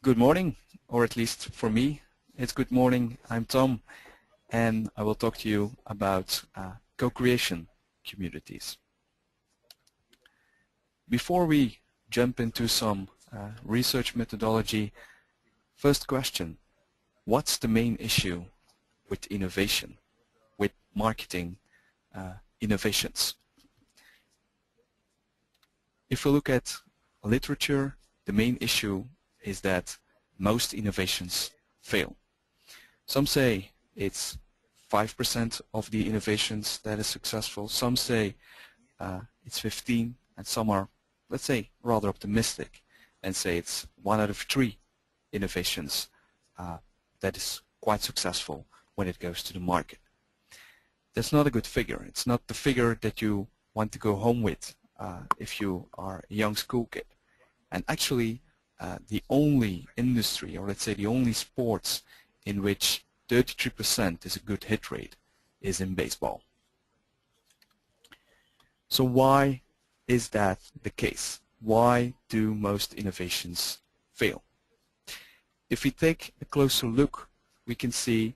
Good morning, or at least for me, it's good morning. I'm Tom, and I will talk to you about co-creation communities. Before we jump into some research methodology, first question, what's the main issue with innovation, with marketing innovations? If we look at literature, the main issue is that most innovations fail. Some say it's 5% of the innovations that is successful. Some say it's 15, and some are, let's say, rather optimistic and say it's 1 out of 3 innovations that is quite successful when it goes to the market. That's not a good figure. It's not the figure that you want to go home with if you are a young school kid. And actually, the only industry, or let's say the only sports in which 33% is a good hit rate is in baseball. So why is that the case? Why do most innovations fail? If we take a closer look, we can see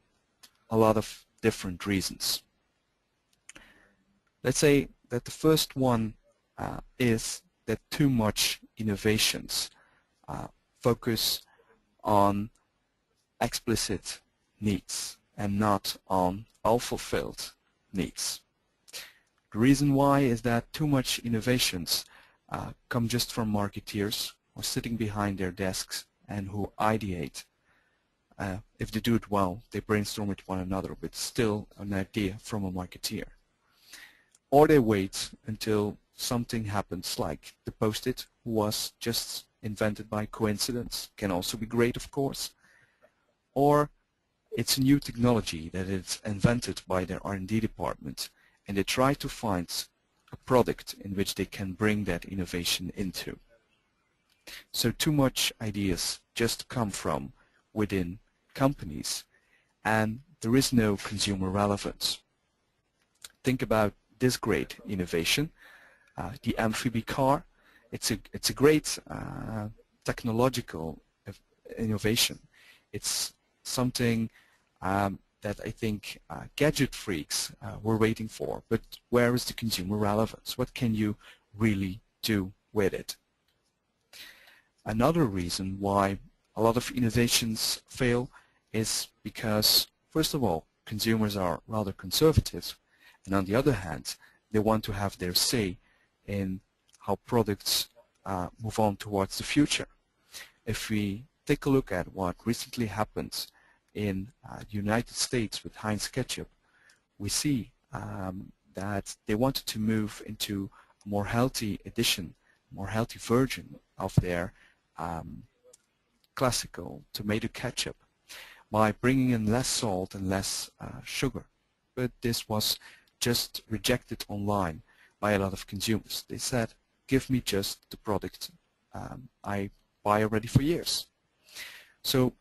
a lot of different reasons. Let's say that the first one is that too much innovations focus on explicit needs and not on unfulfilled needs. The reason why is that too much innovations come just from marketeers who are sitting behind their desks and who ideate. If they do it well, they brainstorm with one another, but still an idea from a marketeer. Or they wait until something happens, like the Post-it was just invented by coincidence, can also be great, of course. Or it's a new technology that is invented by their R&D department, and they try to find a product in which they can bring that innovation into. So too much ideas just come from within companies, and there is no consumer relevance. Think about this great innovation, the amphibie car. It's a great technological innovation. It's something that I think gadget freaks were waiting for. But where is the consumer relevance? What can you really do with it? Another reason why a lot of innovations fail is because, first of all, consumers are rather conservative, and on the other hand, they want to have their say in how products move on towards the future. If we take a look at what recently happened in the United States with Heinz ketchup, we see that they wanted to move into a more healthy edition, more healthy version of their classical tomato ketchup by bringing in less salt and less sugar. But this was just rejected online by a lot of consumers. They said, give me just the product I buy already for years. So,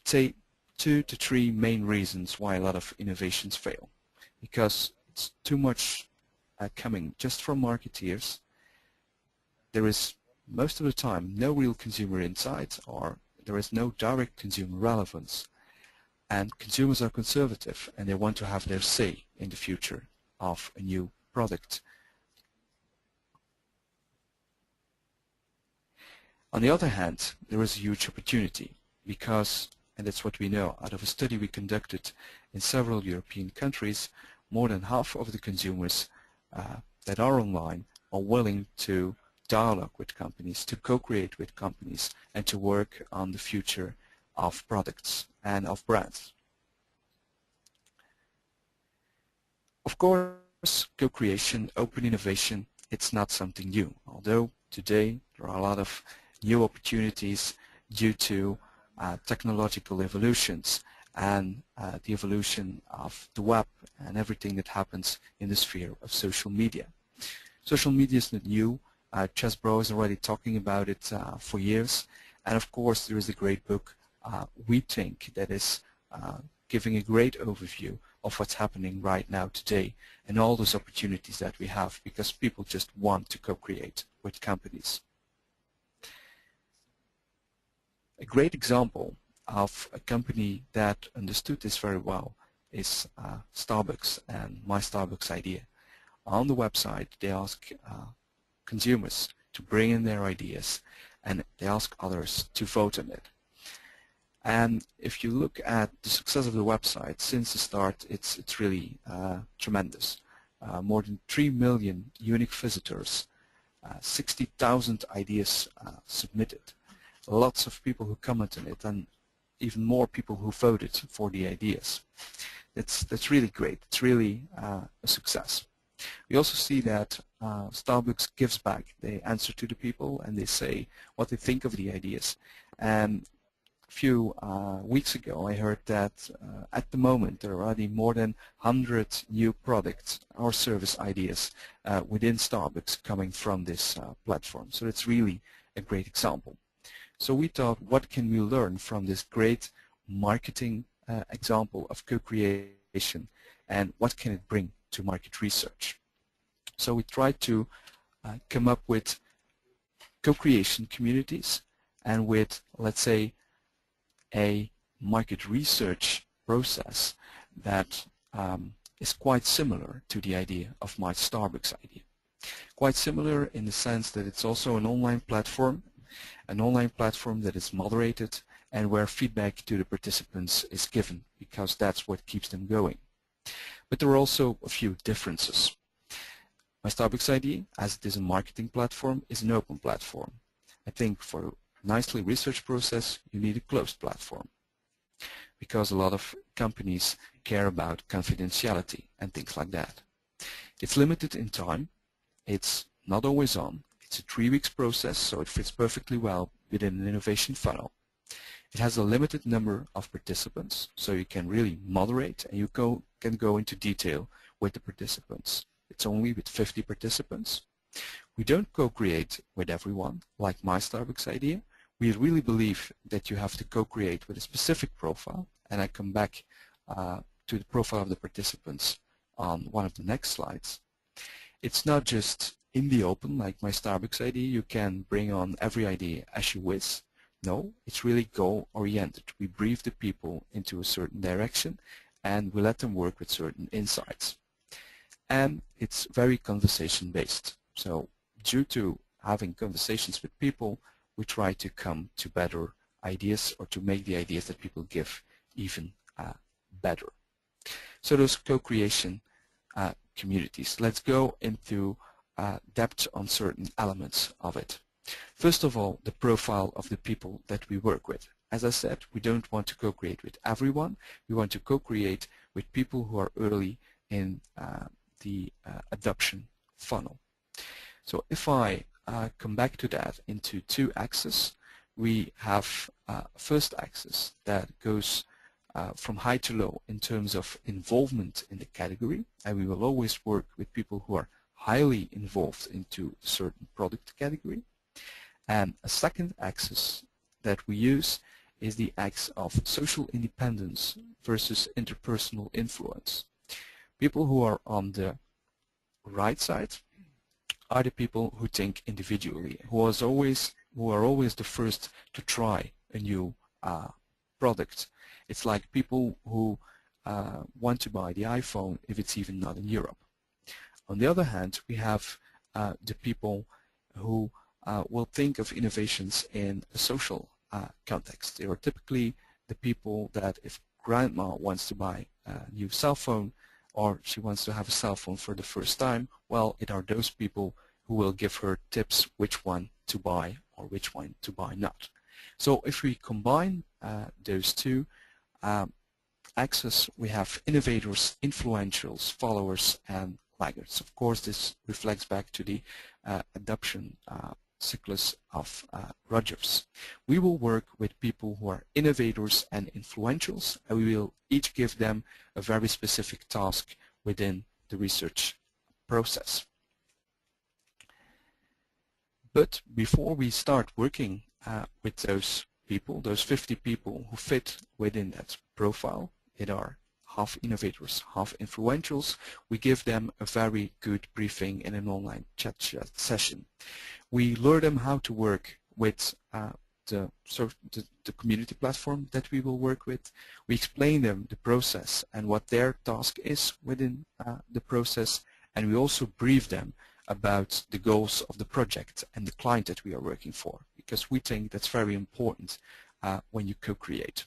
say 2 to 3 main reasons why a lot of innovations fail. Because it's too much coming just from marketeers. There is, most of the time, no real consumer insight, or there is no direct consumer relevance. And consumers are conservative, and they want to have their say in the future of a new product. On the other hand, there is a huge opportunity because, and that's what we know out of a study we conducted in several European countries, more than half of the consumers that are online are willing to dialogue with companies, to co-create with companies, and to work on the future of products and of brands. Of course, co-creation, open innovation, it's not something new, although today there are a lot of new opportunities due to technological evolutions and the evolution of the web and everything that happens in the sphere of social media. Social media is not new. Chess Bro is already talking about it for years, and of course there is a great book, We Think, that is giving a great overview of what's happening right now today and all those opportunities that we have because people just want to co-create with companies. A great example of a company that understood this very well is Starbucks and My Starbucks Idea. On the website, they ask consumers to bring in their ideas, and they ask others to vote on it. And if you look at the success of the website since the start, it's really tremendous. More than 3 million unique visitors, 60,000 ideas submitted, lots of people who comment on it, and even more people who voted for the ideas. That's really great. It's really a success. We also see that Starbucks gives back. They answer to the people and they say what they think of the ideas. And a few weeks ago I heard that at the moment there are already more than 100 new product or service ideas within Starbucks coming from this platform. So it's really a great example. So we thought, what can we learn from this great marketing example of co-creation, and what can it bring to market research? So we tried to come up with co-creation communities and with, let's say, a market research process that is quite similar to the idea of My Starbucks Idea. Quite similar in the sense that it's also an online platform that is moderated and where feedback to the participants is given, because that's what keeps them going. But there are also a few differences. My Starbucks Idea, as it is a marketing platform, is an open platform. I think for a nicely research process, you need a closed platform, because a lot of companies care about confidentiality and things like that. It's limited in time. It's not always on. It's a 3 weeks process, so it fits perfectly well within an innovation funnel. It has a limited number of participants, so you can really moderate and you can go into detail with the participants. It's only with 50 participants. We don't co-create with everyone, like My Starbucks Idea. We really believe that you have to co-create with a specific profile, and I come back to the profile of the participants on one of the next slides. It's not just in the open, like My Starbucks Idea, you can bring on every idea as you wish. No, it's really goal-oriented. We brief the people into a certain direction and we let them work with certain insights. And it's very conversation-based. So due to having conversations with people, we try to come to better ideas, or to make the ideas that people give even better. So those co-creation communities. Let's go into depth on certain elements of it. First of all, the profile of the people that we work with. As I said, we don't want to co-create with everyone. We want to co-create with people who are early in the adoption funnel. So if I come back to that into 2 axes, we have a first axis that goes from high to low in terms of involvement in the category, and we will always work with people who are highly involved into a certain product category. And a second axis that we use is the axis of social independence versus interpersonal influence. People who are on the right side are the people who think individually, who are always the first to try a new product. It's like people who want to buy the iPhone if it's even not in Europe. On the other hand, we have the people who will think of innovations in a social context. They are typically the people that if grandma wants to buy a new cell phone, or she wants to have a cell phone for the first time, well, it are those people who will give her tips which one to buy or which one to buy not. So if we combine those 2 axes, we have innovators, influentials, followers, and laggards. Of course, this reflects back to the adoption cyclus of Rogers. We will work with people who are innovators and influentials, and we will each give them a very specific task within the research process. But before we start working with those people, those 50 people who fit within that profile, it are half innovators, half influentials, we give them a very good briefing in an online chat session. We learn them how to work with the community platform that we will work with. We explain them the process and what their task is within the process, and we also brief them about the goals of the project and the client that we are working for, because we think that's very important when you co-create.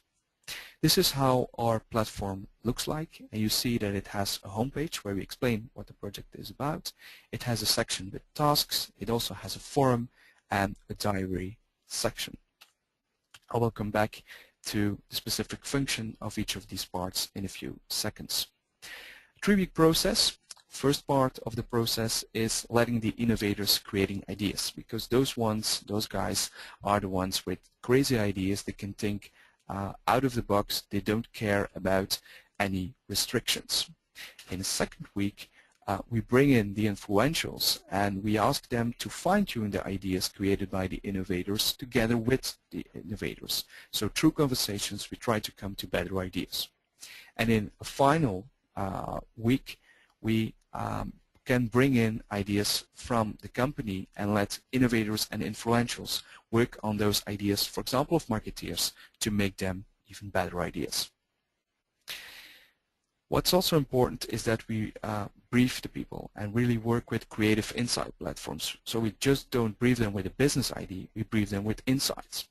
This is how our platform looks like, and you see that it has a homepage where we explain what the project is about. It has a section with tasks. It also has a forum and a diary section. I will come back to the specific function of each of these parts in a few seconds. 3-week process. First part of the process is letting the innovators creating ideas, because those guys are the ones with crazy ideas. They can think out of the box. They don't care about any restrictions. In the second week, we bring in the influentials and we ask them to fine-tune the ideas created by the innovators together with the innovators. So through conversations, we try to come to better ideas. And in a final week, we can bring in ideas from the company and let innovators and influentials work on those ideas, for example, of marketeers, to make them even better ideas. What's also important is that we brief the people and really work with creative insight platforms. So we just don't brief them with a business idea, we brief them with insights.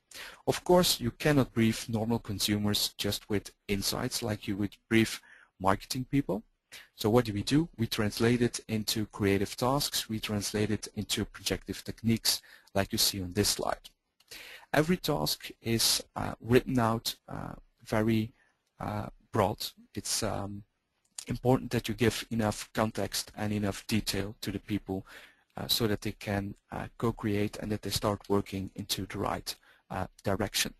Of course, you cannot brief normal consumers just with insights like you would brief marketing people. So what do? We translate it into creative tasks, we translate it into projective techniques like you see on this slide. Every task is written out very broad. It's important that you give enough context and enough detail to the people so that they can co-create and that they start working into the right direction.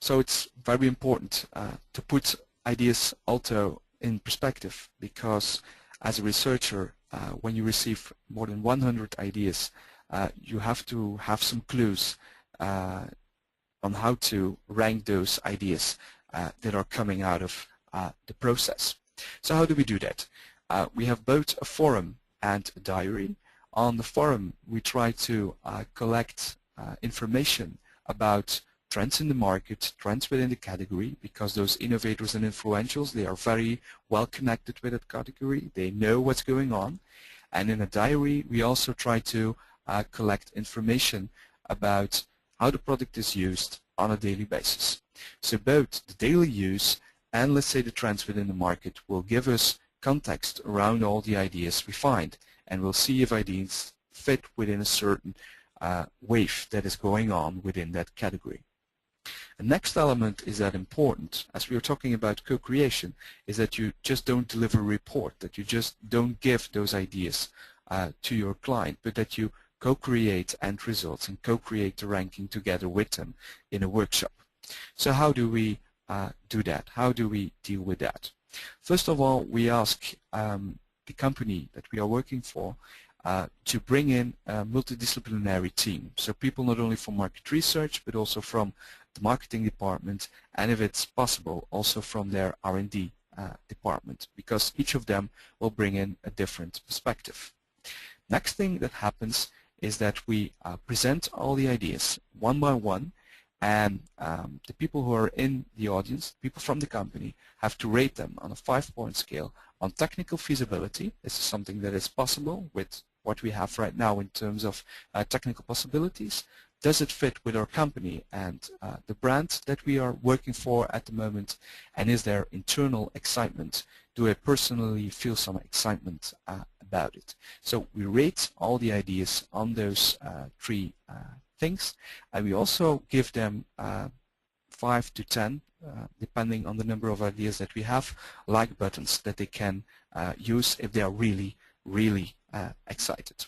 So it's very important to put ideas also in perspective, because as a researcher, when you receive more than 100 ideas, you have to have some clues on how to rank those ideas that are coming out of the process. So how do we do that? We have both a forum and a diary. On the forum, we try to collect information about trends in the market, trends within the category, because those innovators and influentials, they are very well connected with that category. They know what's going on. And in a diary, we also try to collect information about how the product is used on a daily basis. So both the daily use and, let's say, the trends within the market will give us context around all the ideas we find, and we'll see if ideas fit within a certain wave that is going on within that category. The next element is that important, as we were talking about co-creation, is that you just don't deliver a report, that you just don't give those ideas to your client, but that you co-create end results and co-create the ranking together with them in a workshop. So how do we do that? How do we deal with that? First of all, we ask the company that we are working for to bring in a multidisciplinary team. So people not only from market research, but also from the marketing department, and if it's possible, also from their R&D department, because each of them will bring in a different perspective. Next thing that happens is that we present all the ideas one by one, and the people who are in the audience, people from the company, have to rate them on a 5-point scale on technical feasibility. This is something that is possible with what we have right now in terms of technical possibilities. Does it fit with our company and the brand that we are working for at the moment? And is there internal excitement? Do I personally feel some excitement about it? So we rate all the ideas on those 3 things, and we also give them 5 to 10, depending on the number of ideas that we have, like buttons that they can use if they are really, really excited.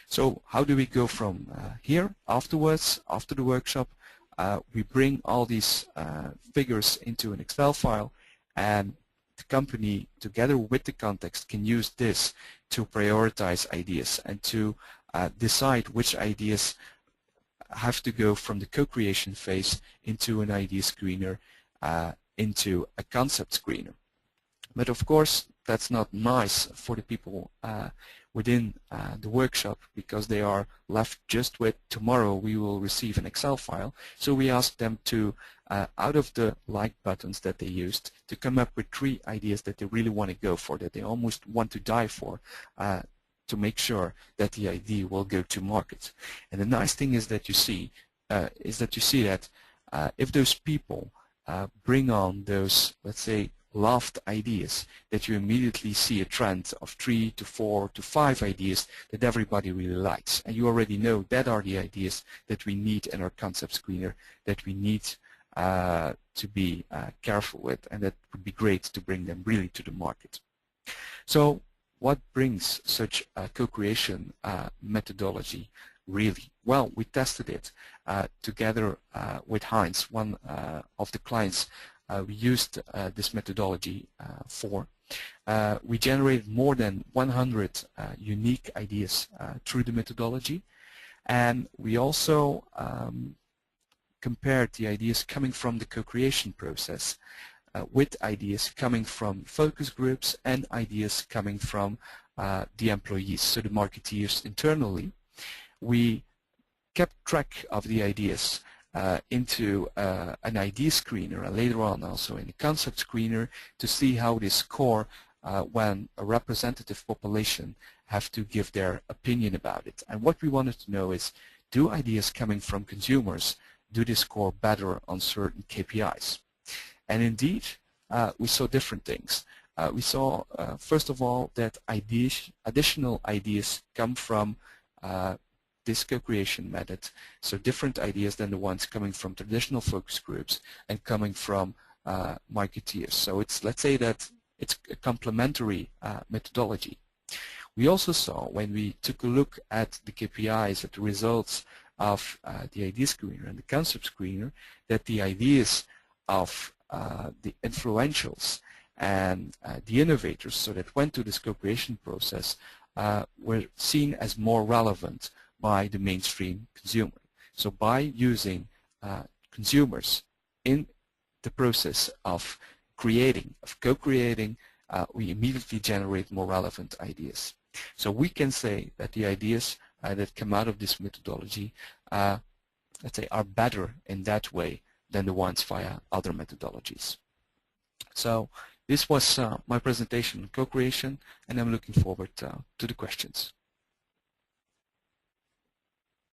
So how do we go from here? Afterwards, after the workshop, we bring all these figures into an Excel file, and the company, together with the context, can use this to prioritize ideas and to decide which ideas have to go from the co-creation phase into an idea screener, into a concept screener. But of course, that's not nice for the people within the workshop, because they are left just with tomorrow we will receive an Excel file. So we asked them to, out of the like buttons that they used, to come up with 3 ideas that they really want to go for, that they almost want to die for, to make sure that the idea will go to market. And the nice thing is that you see that if those people bring on those, let's say, loft ideas, that you immediately see a trend of 3 to 4 to 5 ideas that everybody really likes. And you already know that are the ideas that we need in our concept screener, that we need to be careful with, and that would be great to bring them really to the market. So what brings such a co-creation methodology really? Well, we tested it together with Heinz, one of the clients we used this methodology for. We generated more than 100 unique ideas through the methodology, and we also compared the ideas coming from the co-creation process with ideas coming from focus groups and ideas coming from the employees, so the marketeers internally. We kept track of the ideas into an idea screener, and later on also in the concept screener, to see how they score when a representative population have to give their opinion about it. And what we wanted to know is, do ideas coming from consumers, do they score better on certain KPIs? And indeed, we saw different things. We saw, first of all, that additional ideas come from this co-creation method, so different ideas than the ones coming from traditional focus groups and coming from marketeers. So it's, let's say that it's a complementary methodology. We also saw, when we took a look at the KPIs, at the results of the idea screener and the concept screener, that the ideas of the influentials and the innovators, so that went to this co-creation process, were seen as more relevant by the mainstream consumer. So by using consumers in the process of creating, of co-creating, we immediately generate more relevant ideas. So we can say that the ideas that come out of this methodology, let's say, are better in that way than the ones via other methodologies. So this was my presentation on co-creation, and I'm looking forward to the questions.